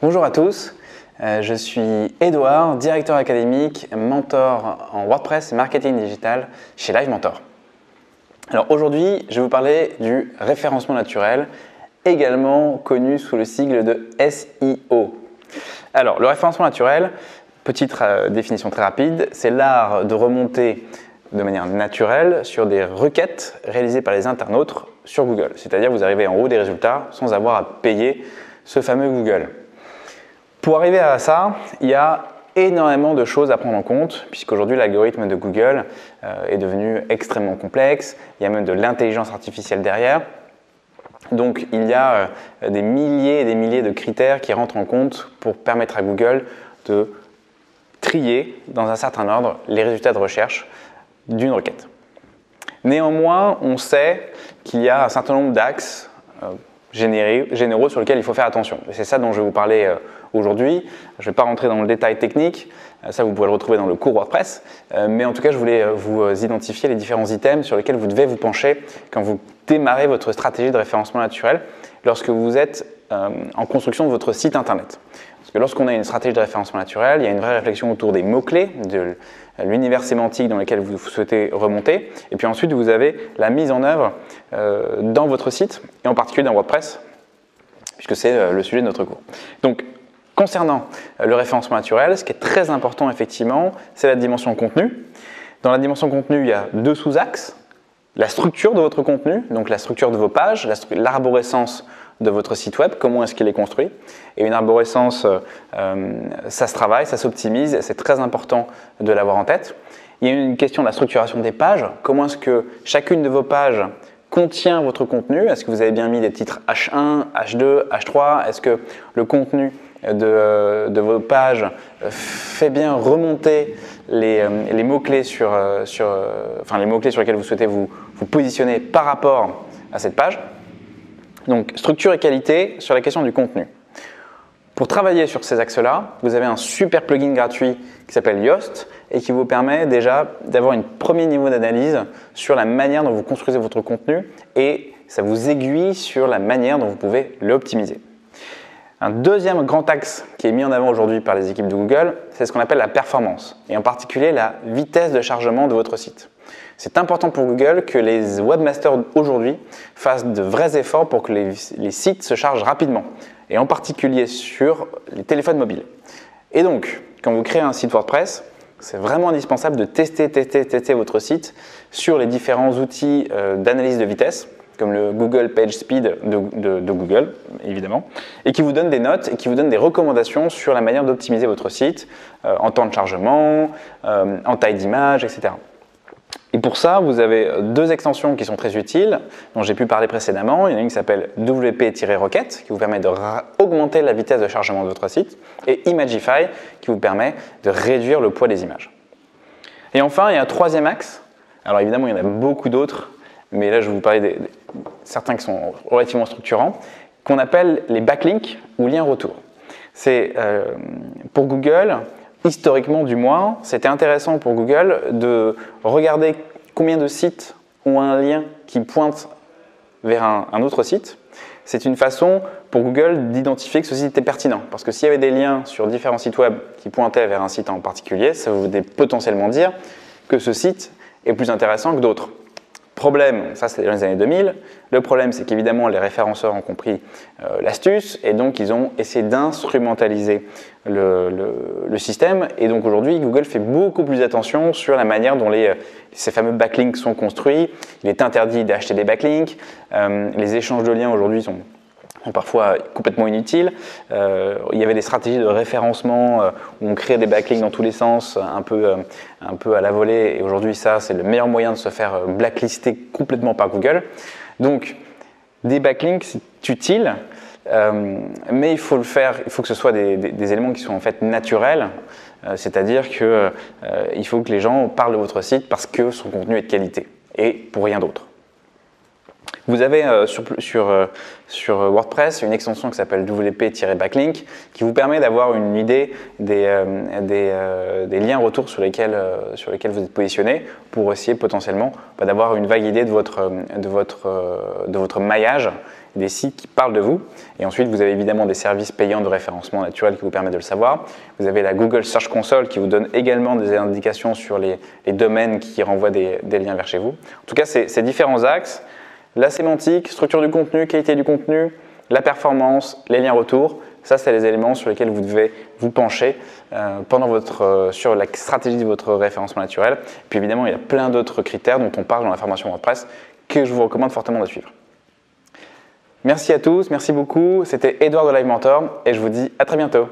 Bonjour à tous, je suis Edouard, directeur académique, mentor en WordPress et marketing digital chez Live Mentor. Alors aujourd'hui, je vais vous parler du référencement naturel, également connu sous le sigle de SEO. Alors le référencement naturel, petite définition très rapide, c'est l'art de remonter de manière naturelle sur des requêtes réalisées par les internautes sur Google. C'est-à-dire vous arrivez en haut des résultats sans avoir à payer ce fameux Google. Pour arriver à ça, il y a énormément de choses à prendre en compte, puisqu'aujourd'hui l'algorithme de Google est devenu extrêmement complexe, il y a même de l'intelligence artificielle derrière. Donc il y a des milliers et des milliers de critères qui rentrent en compte pour permettre à Google de trier dans un certain ordre les résultats de recherche d'une requête. Néanmoins, on sait qu'il y a un certain nombre d'axes généraux sur lesquels il faut faire attention. Et c'est ça dont je vais vous parler aujourd'hui. Je ne vais pas rentrer dans le détail technique, ça vous pouvez le retrouver dans le cours WordPress, mais en tout cas je voulais vous identifier les différents items sur lesquels vous devez vous pencher quand vous démarrez votre stratégie de référencement naturel lorsque vous êtes en construction de votre site internet. Parce que lorsqu'on a une stratégie de référencement naturel, il y a une vraie réflexion autour des mots-clés, de l'univers sémantique dans lequel vous souhaitez remonter, et puis ensuite vous avez la mise en œuvre dans votre site, et en particulier dans WordPress, puisque c'est le sujet de notre cours. Donc, concernant le référencement naturel, ce qui est très important effectivement, c'est la dimension contenu. Dans la dimension contenu, il y a deux sous-axes. La structure de votre contenu, donc la structure de vos pages, l'arborescence de votre site web, comment est-ce qu'il est construit. Et une arborescence, ça se travaille, ça s'optimise, c'est très important de l'avoir en tête. Il y a une question de la structuration des pages, comment est-ce que chacune de vos pages contient votre contenu. Est-ce que vous avez bien mis des titres H1, H2, H3? Est-ce que le contenu de vos pages fait bien remonter les mots-clés les mots-clés sur lesquels vous souhaitez vous positionner par rapport à cette page? Donc, structure et qualité sur la question du contenu. Pour travailler sur ces axes-là, vous avez un super plugin gratuit qui s'appelle Yoast et qui vous permet déjà d'avoir un premier niveau d'analyse sur la manière dont vous construisez votre contenu et ça vous aiguille sur la manière dont vous pouvez l'optimiser. Un deuxième grand axe qui est mis en avant aujourd'hui par les équipes de Google, c'est ce qu'on appelle la performance et en particulier la vitesse de chargement de votre site. C'est important pour Google que les webmasters aujourd'hui fassent de vrais efforts pour que les sites se chargent rapidement et en particulier sur les téléphones mobiles. Et donc, quand vous créez un site WordPress, c'est vraiment indispensable de tester votre site sur les différents outils d'analyse de vitesse, comme le Google PageSpeed de Google, évidemment, et qui vous donne des notes et qui vous donne des recommandations sur la manière d'optimiser votre site en temps de chargement, en taille d'image, etc. Et pour ça, vous avez deux extensions qui sont très utiles, dont j'ai pu parler précédemment. Il y en a une qui s'appelle WP-Rocket, qui vous permet d'augmenter la vitesse de chargement de votre site, et Imagify, qui vous permet de réduire le poids des images. Et enfin, il y a un troisième axe. Alors évidemment, il y en a beaucoup d'autres, mais là, je vais vous parler de certains qui sont relativement structurants, qu'on appelle les backlinks ou liens retour. C'est pour Google, historiquement du moins, c'était intéressant pour Google de regarder combien de sites ont un lien qui pointe vers un autre site. C'est une façon pour Google d'identifier que ce site est pertinent. Parce que s'il y avait des liens sur différents sites web qui pointaient vers un site en particulier, ça voulait potentiellement dire que ce site est plus intéressant que d'autres. Problème, ça c'était dans les années 2000, le problème c'est qu'évidemment les référenceurs ont compris l'astuce et donc ils ont essayé d'instrumentaliser le système et donc aujourd'hui Google fait beaucoup plus attention sur la manière dont ces fameux backlinks sont construits. Il est interdit d'acheter des backlinks, les échanges de liens aujourd'hui sont parfois complètement inutiles. Il y avait des stratégies de référencement où on créait des backlinks dans tous les sens, un peu à la volée. Et aujourd'hui, ça, c'est le meilleur moyen de se faire blacklister complètement par Google. Donc, des backlinks, c'est utile, mais il faut le faire. Il faut que ce soit des éléments qui sont en fait naturels. C'est-à-dire qu'il faut que les gens parlent de votre site parce que son contenu est de qualité et pour rien d'autre. Vous avez sur WordPress une extension qui s'appelle WP-Backlink qui vous permet d'avoir une idée des liens retours sur lesquels vous êtes positionné pour essayer potentiellement d'avoir une vague idée de votre maillage, des sites qui parlent de vous. Et ensuite, vous avez évidemment des services payants de référencement naturel qui vous permettent de le savoir. Vous avez la Google Search Console qui vous donne également des indications sur les domaines qui renvoient des liens vers chez vous. En tout cas, ces différents axes, la sémantique, structure du contenu, qualité du contenu, la performance, les liens retours, ça c'est les éléments sur lesquels vous devez vous pencher sur la stratégie de votre référencement naturel. Puis évidemment, il y a plein d'autres critères dont on parle dans la formation WordPress que je vous recommande fortement de suivre. Merci à tous, merci beaucoup. C'était Edouard de Live Mentor et je vous dis à très bientôt.